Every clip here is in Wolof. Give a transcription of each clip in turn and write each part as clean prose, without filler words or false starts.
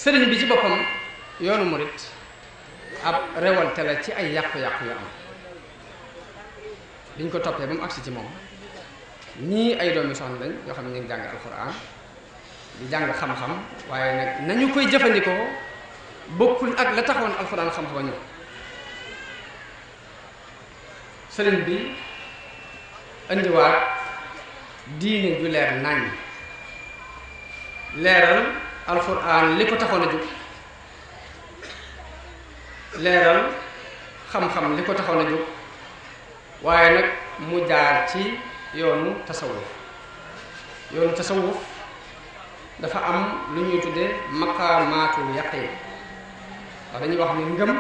sëriñ bi ci boppam yoonu murit ab révolte la ci ay yàqu-yàqu yu am biñ ko toppee ba mu agsi ci moom ñii ay doomi soxna lañ yoo xam ne ñu ngi jàng alxuraan di jàng xam-xam waaye nag nañu koy jëfandikoo bokkul ak la taxoon alxuraan xam-xam ñëw sëriñ bi indiwaat diine ju leer nañ leeral alxuraan li ko taxoon a jóg leeral xam-xam li ko taxoon a jóg waaye nag mu jaar ci yoonu tasawuf dafa am lu ñuy tuddee maqaamaatul yaqiin ndax dañuy wax ni ngëm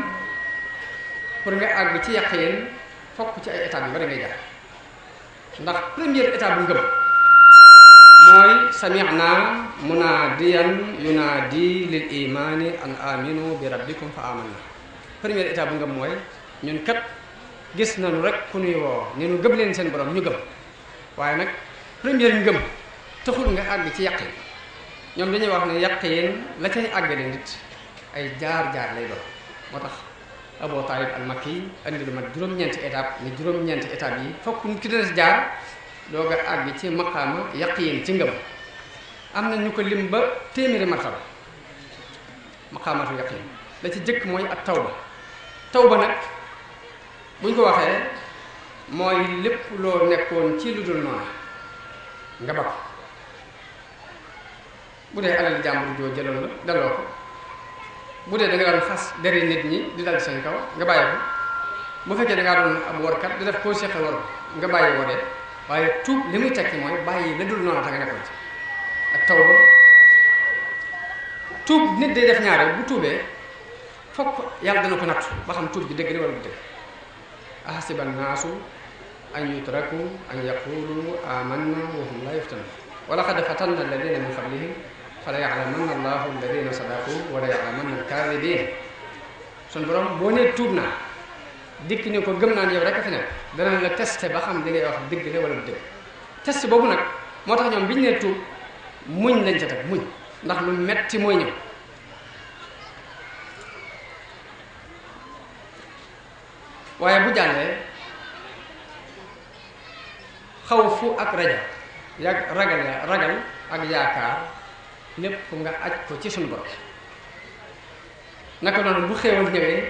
pour nga àgg ci yaqiin fokk ci ay étapes yu bari ngay jaar ndax première étape bu ngëm mooy sami'na munaadiyan yunaadi lil imaani an aminu bi rabbikum fa amanna première étape bu ngëm mooy ñun kat gis nañu rek ku nuy woo ni nu gëm leen seen borom ñu gëm waaye nag première ngëm taxul nga àgg ci yaqin ñoom dañuy wax ne yaqin la cay àggale nit ay jaar-jaar lay doon moo tax Abu Talib al-Makki andi lu mat juróom-ñeenti étape ni juróom-ñeenti étape yi fokk nit ki dana si jaar dooga àgg ci maqaama yaqin ci ngëm am na ñu ko lim ba téeméeri martaba maqaamatu yaqin la ci jëkk mooy ak tawba nag buñ ko waxee mooy lépp loo nekkoon ci lu dul noonu nga ba ko bu dee alal jàmbur joo jëloon la daloo ko bu dee da nga doon xas deri nit ñi di dal seen kaw nga bàyyi ko bu fekkee da ngaa doon ab warkat di def koo seqal war nga bàyyi waree waaye tuub li muy tekki mooy bàyyi la dul noonu ta nga nekkoon ci ak tawba tuub nit day def ñaare bu tuubee fokk yàlla dana ko nattu ba xam tuub bi dëgg la wala bu dëgg ahasiba annaasu an yutraku an yaqulu amanna wa hum la yuftanun wa laqad fatanna alladina min qablihim fala ya'lamanna allahu alladina sadaqu wala ya'lamanna alkaadibin sun borom boo nee tuub naa dikk ni ko gëm naan yow rek a fi nekk dana la testé ba xam li ngay wax dëgg la wala du dëgg test boobu nag moo tax ñoom biñu nee tuub muñ lañ ca teg muñ ndax lu metti mooy ñëw waaye bu jàllee xawfu ak ragal ak yaakaar lépp nga aj ko ci suñu borom naka noonu bu xéewal ñëwee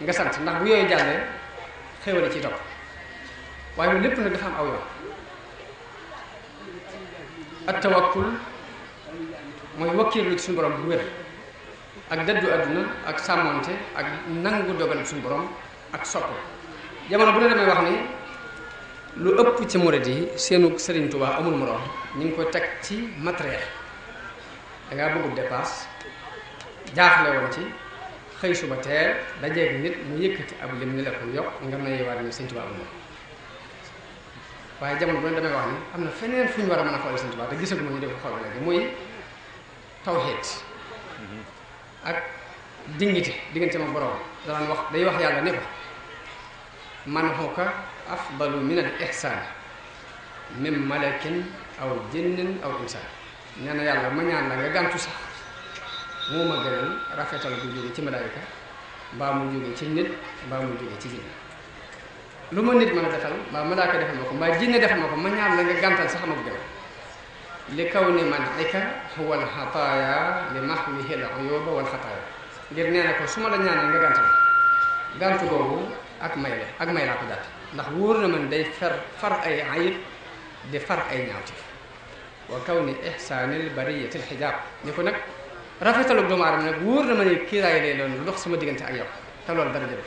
nga sant ndax bu yooyu jàllee xéewal ci topp waaye loolu lépp nag dafa am aw yoon ak tawakkul mooy wakkiirlu ci suñu borom bu wér ak dëddu àdduna ak sàmmonte ak nangu dogal suñu borom ak sopp jamono bu ne damay wax ni lu ëpp ci murid yi seenu Sëriñ Tuubaa amul moroom ñu ngi ko teg ci matériel dangaa bëggul dépasse jaaxle woon ci xëy suba teel dajeeg nit mu yëkkati ab lim ni la ko yokk nga may waat ni Sëriñ Tuubaa amul moom waaye jamono bu ne damay wax ni am na feneen fu ñu war a mën a xool Sëriñ Tuubaa te gisaguma ñu def ko xool léegi muy tawhiid ak dignité diggante ma borom daan wax day wax yàlla ne ko man xuka afdalu min al ihsaan min malakin aw jinnin aw insaan nee na yàlla ma ñaan la nga gàntu sax moo ma gënal rafetal bu jóge ci malaayika mbaa mu jóge ci nit mbaa mu jóge ci jinne lu ma nit mën a defal mbaa malaaka defal ma ko mbaa jinne defal ma ko ma ñaan la nga gàntal sax ma ko gënal li kaw ni man ika huwa al xataaya li mahwihi al uyuba wal xataaya ngir nee na ko su ma la ñaanee nga gàntal gàntu boobu ak may laa ko jàpp ndax wóor na man day far ay ayib di far ay ñaawteef wa kaw ni ihsaanil bariyatil xijaab ni ko nag rafetalu doomu aadama nag wóor na ma ne kiiraay lay doon lu dox sama diggante ak yow te loolu dara jël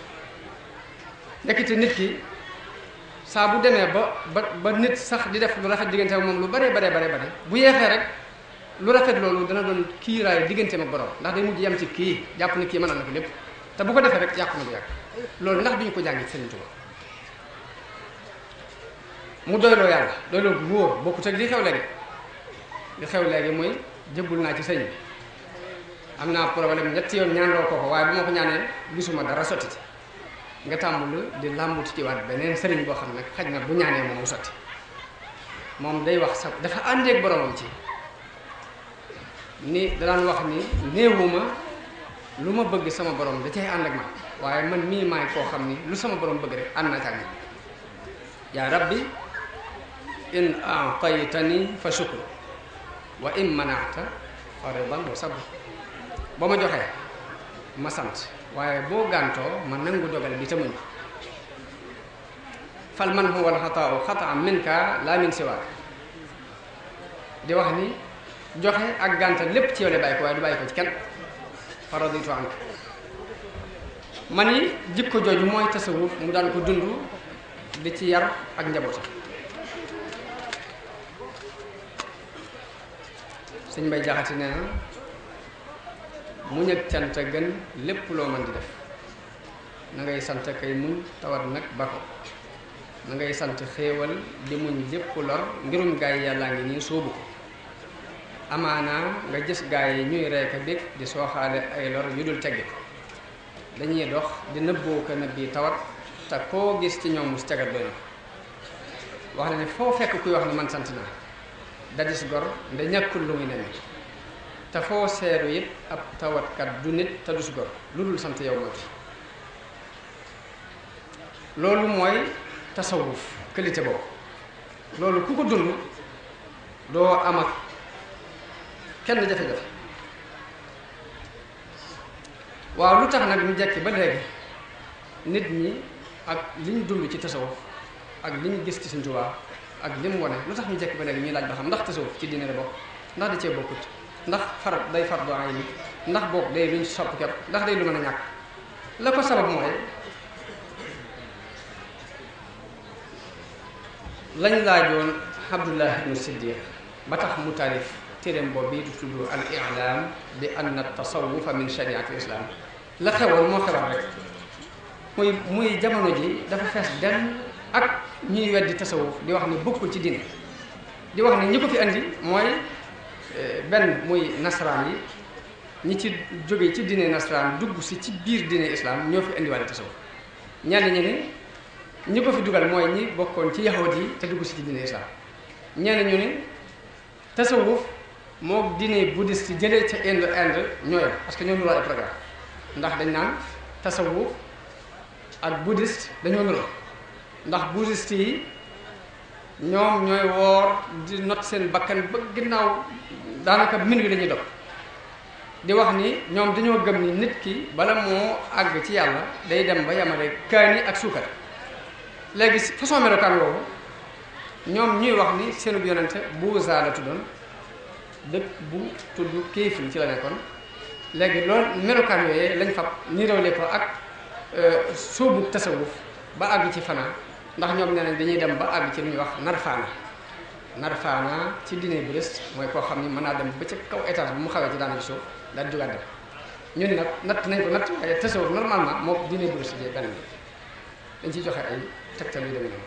nekkite nit ki saa bu demee ba nit sax di def lu rafet diggante ak moom lu bare bu yeexee rek lu rafet loolu dana doon kiiraay digganteem ak borom ndax day mujj yam ci kii jàpp ni kii mënal na ko lépp te bu ko defee rek yàqu na bu yàgg loolu ndax duñu ko jàngi Sëriñ Tuubaa mu doyloo yàlla doyloo gu wóor bokkut ak li xew léegi mooy jëbbul naa ci sëñ bi am naa problème ñetti yoon ñaanloo ko waaye bu ma ko ñaanee gisuma dara sotti ci nga tàmbul di làmbuti ci waat beneen sëriñ boo xam ne xaj na bu ñaanee moom mu sotti moom day wax sax dafa àndeek boromam ci ni danaan wax ni néewuma lu ma bëgg sama borom da cay ànd ak man waaye man mii maay koo xam ni lu sama borom bëgg rek ànd na ca ak man yaa rabbi in a'taytani fa shukru wa in mana'ta fa ridan wa sabr boo ma joxee ma sant waaye boo gàntoo ma nangu dogal bi te muñ fal man huwa al-xataa'u xata'an minka laa min siwaak di wax ni joxe ak gàntal lépp ci yow la bàyyi ko waaye du bàyyi ko ci kenn fa raditu anka ma ni jikko jooju mooy tasawuf mu daan ko dund di ci yar ak njabootam sëñ Mbay Jaxate nee na muñ ak cant gën lépp loo mën di def na ngay sant kay muñ tawat nag ba ko na ngay sant xéewal di muñ lépp lor ngirum gaay yi yàllaa ngi nii sóobu ko amaana nga gis gaay yi ñuy reeka bég di sooxaale ay lor yu dul tegge dañuy dox di nëbboo ko nëbbi tawat te koo gis ci ñoom mus tegat doy na wax na ne foo fekk kuy wax ne man sant naa dadis gor nda ñàkkul lu muy nene te foo seeru it ab tawatkat du nit te dus gor lu dul sant yow moo ci loolu mooy tasawuf qualité boobu loolu ku ko dund doo am ak kenn jafe-jafe waaw lu tax nag ñu jekki ba léegi nit ñi ak li ñu dund ci tasawuf ak li ñu gis ci Sëñ Tuubaa ak li mu wane lu tax ñu jekki ba léegi ñuy laaj ba xam ndax tasawuf ci diine la bokk ndax da cee bokkut ndax day fardu ayni ndax boog day luñ sopp kepp ndax day lu mën a ñàkk la ko sabab mooy lañ laajoon Abdullah ibnu Siddiq ba tax mu taalif téeréem boobu bii du tudd al i'laam bi anna tasawufa min shariati islam la xewoon moo xewaat rek muy jamono ji dafa fees dem ak ñuy weddi tasawuf di wax ni bokkul ci diine di wax ni ñi ko fi andi mooy benn muy nasaraan yi ñi ci jóge ci diine nasaraan dugg si ci biir diine islam ñoo fi indiwaale tasawuf ñenn ñi ni ñi ko fi dugal mooy ñi bokkoon ci yahud yi te dugg si ci diine islam ñenn ñu ni tasawuf moo diine bouddhiste jëlee ca Inde ñooyam parce que ñoo nuroo ay programme ndax dañ naan tasawuf ak bouddhiste dañoo nuroo ndax bouddhiste yi ñoom ñooy woor di not seen bakkan ba ginnaaw daanaka min wi la ñuy dog di wax ni ñoom dañoo gëm ni nit ki bala moo àgg ci yàlla day dem ba yamale kaani ak suukar léegi façon melokaan woowu ñoom ñuy wax ni seenub yonente Buuza la tuddoon dëkk bu tudd Kéefin ci la nekkoon léegi loolu melokaan yooyee lañ fab niroole ko ak sóobu tasawuf ba àgg ci fanaa ndax ñoom nee nañ dañuy dem ba àgg ci lu ñuy wax narfaana ci diine bouddhiste mooy koo xam ni mën naa dem ba ca kaw étage bu mu xawee ci daana ci suuf daal di jógaat dem ñun nag natt nañ ko natt waaye tasawuf normalement moo diine bouddhiste jee benn dañ ciy joxe ay tegtal yu demee noonu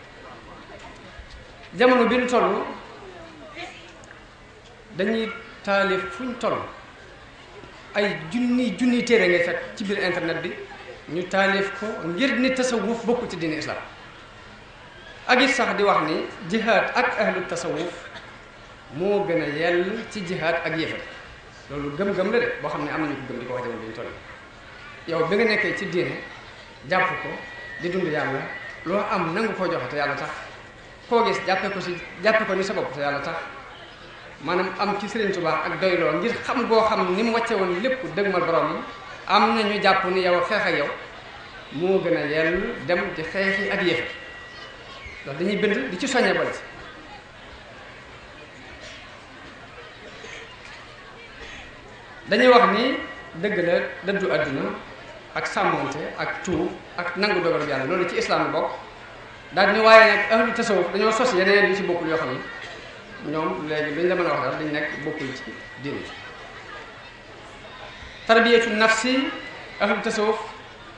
jamono bi ñu toll dañuy taalif fu ñu toll ay junniy téere ngay fekk ci biir internet bi ñu taalif ko ngir ni tasawuf bokkul ci diine islam ak it sax di wax ni jihaad ak ahlu tasawuf moo gën a yell ci jihaad ak yéefar loolu gëm-gëm la de boo xam ne am nañu ko gëm di ko wax jamono bi ñu toll yow bi nga nekkee ci diine jàpp ko di dund yàlla loo am nangu koo joxe te yàlla tax koo gis jàppe ko ni sa bopp te yàlla tax maanaam am ci Sëriñ Tuubaa ak doyloo ngir xam goo xam ni mu wàcce woon lépp dëgmal borom yi am na ñu jàpp ni yow xeex ak yow moo gën a yell dem di xeexi ak yéefar loolu dañuy bind di ci soññee boole dañuy wax ni dëgg la dëddu àdduna ak sàmmonte ak tuub ak nangu dogalu yàlla loolu ci islam la bokk daal ni waaye nag ahlu tasawuf dañoo sos yeneen yu ci bokkul yoo xam ni ñoom léegi dañ la mën a wax daal dañ nekk bokkul ci diine tarbiyatu nafsi ahlu tasawuf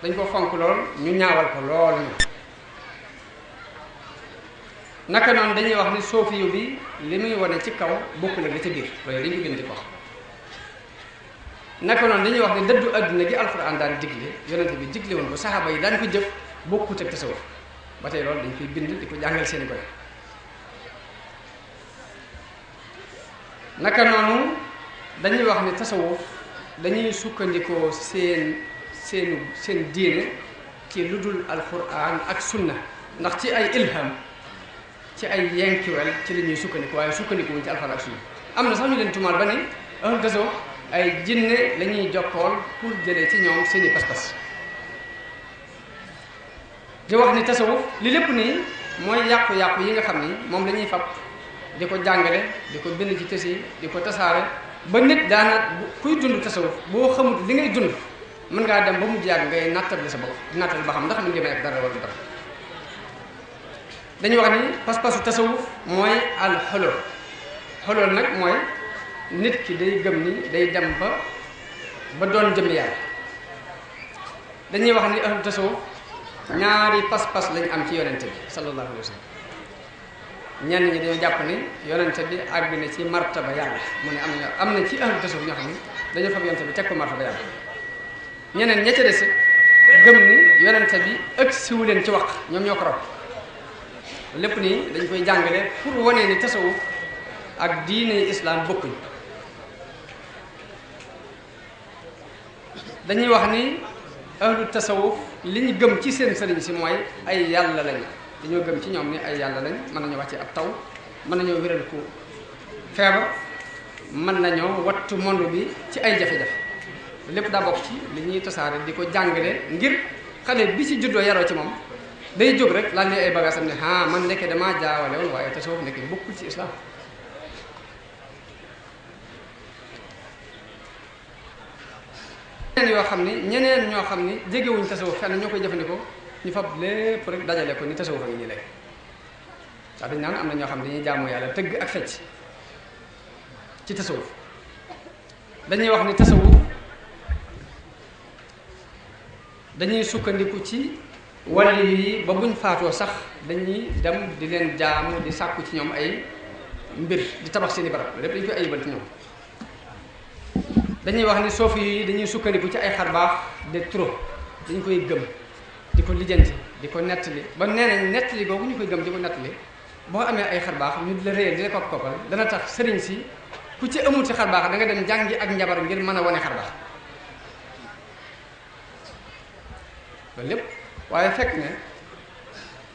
dañ ko fonk lool ñu ñaawal ko lool ñu naka noonu dañuy wax ni soofiyu bi li muy wane ci kaw bokkul ak la ca biir loolu dañ ko bind di ko wax naka noonu dañuy wax ne dëddu adduna gi alxuraan daan digle yonente bi digle woon ko saxaaba yi daan ko jëf bokkut ak tasawuf ba tey loolu dañ koy bind di ko jàngal seeni koy naka noonu dañuy wax ni tasawuf dañuy sukkandikoo seen diine ci lu dul alquran ak sunna ndax ci ay ilham ci ay yenkiwel ci li ñuy sukkandiku waaye sukkandikuwuñ ci alquran ak sunna am na sax ñu leen tumaal ba ne ahlu tasawuf ay jinne la ñuy jokkool pour jëlee ci ñoom seeni pas-pas di wax ni tasawuf li lépp nii mooy yàqu-yàqu yi nga xam ni moom la ñuy fab di ko jàngale di ko bind ci tësi di ko tasaare ba nit daana kuy dund tasawuf boo xamul li ngay dund mën ngaa dem ba mujj yàgg ngay nattable sa bopp di nattable ba xam ndax mën ngeen ak dara wala dara dañuy wax ni pas-pasu tasawuf mooy al xolool nag mooy nit ki day gëm ni day dem ba doon jëm yàlla dañuy wax ni ahlu tasawuf ñaari pas-pas lañu am ci yonente bi sallallahu alayhi wa sallam ñenn ñi dañoo jàpp ni yonente bi àgg na ci martaba yàlla mu ne am na ci ahlu tasawuf ñoo xam ni dañoo fab yonente bi teg ko martaba yàlla ñeneen ña ca des gëm ni yonente bi ëgg siwu leen ci wax ñoom ñoo ko raw lépp nii dañ koy jàngale pour wane ni tasawuf ak diine islam bokkuñ dañuy wax ni ahlu tasawuf li ñu gëm ci seen sëriñ si mooy ay yàlla lañ dañoo gëm ci ñoom ni ay yàlla lañ mën nañoo wàcce ab taw mën nañoo wéral ku feebar mën nañoo wattu monde bi ci ay jafe-jafe lépp daa bokk ci li ñuy tasaare di ko jàngale ngir xale bi ci juddoo yaroo ci moom day jóg rek laal ni ay bagaasam ne man ndeke damaa jaawale woon waaye tasawuf nekk bokkul ci islam ñeneen ñoo xam ni jegewuñ tasawuf fenn ñoo koy jëfandikoo ñu fab lépp rek dajale ko ni tasawuf a ngi nii lay sax dañ naan am na ñoo xam ne dañuy jaamu yàlla tëgg ak fecc ci tasawuf dañuy wax ni tasawuf dañuy sukkandiku ci wàllu yi ba buñ faatoo sax dañuy dem di leen jaamu di sàkku ci ñoom ay mbir di tabax seeni barab lépp dañ koy ayibal ci ñoom dañuy wax ni soofi yi dañuy sukkandiku ci ay xarbaax de trop dañ koy gëm di ko lijjanti di ko nettali ba nee nañ nettali googu ñu koy gëm di ko nettali boo amee ay xarbaax ñu di la réyal di la koppal dana tax sëriñ si ku ci amul ci xarbaax da nga dem jàngi ak njabar ngir mën a wane xarbaax loolu lépp waaye fekk ne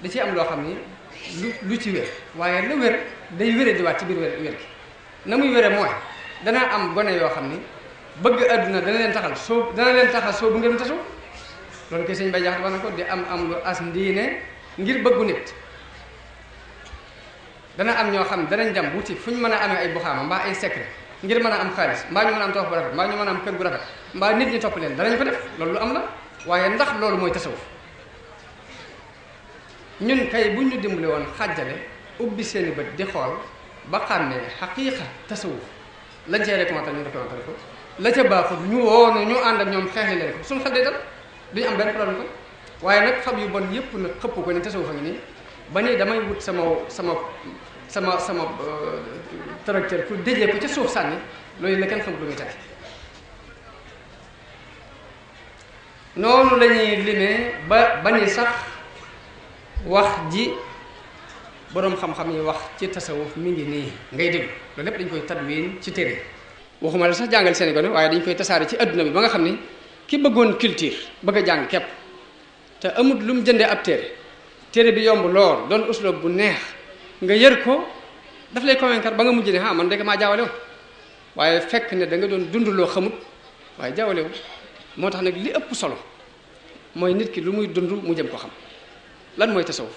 da ci am loo xam ni lu ci wér waaye lu wér day wére di waat ci biir wér gi na muy wére mooy danaa am gone yoo xam ni bëgg àdduna dana leen taxal soo bu ngeen tasu loolu kay sëñ Bay Jaxate wax na ko di am lu as ndiine ngir bëggu nit dana am ñoo xam danañ dem wuti fu ñu mën a amee ay buxaama mbaa ay secret ngir mën a am xaalis mbaa ñu mën a am toog bu rafet mbaa ñu mën a am kër gu rafet mbaa nit ñi topp leen danañ ko def loolu lu am la waaye ndax loolu mooy tasawuf ñun kay bu ñu dimbali woon xàjjale ubbi seeni bët di xool ba xàmmee xaqiiqa tasawuf lañ cee recommandé ñu recommandé ko la ca baaxul ñu woonu ñu ànd ak ñoom xeexli leen ko suñu xel day dal duñu am benn problème ko waaye nag fab yu bon yëpp nag xëpp ko ni tasawuf a ngi nii ba nii damay wut sama tracteur pour déjee ko ca suuf sànni loolu la kenn xam lu muy teg noonu la ñuy limee ba ni sax wax ji boroom xam-xam yi wax ci tasawuf mi ngi nii ngay déglu loolu lépp dañ koy tadwin ci téere waxuma la sax jàngal seen gone waaye dañ koy tasaare ci adduna bi ba nga xam ni ki bëggoon culture bëgg a jàng képp te amut lu mu jëndee ab téere bi yomb lool doon usloob bu neex nga yër ko daf lay convaincre ba nga mujj ne man dëgg maa jaawale wu waaye fekk ne da nga doon dund loo xamut waaye jaawale wu moo tax nag li ëpp solo mooy nit ki lu muy dund mu jëm ko xam lan mooy tasawuf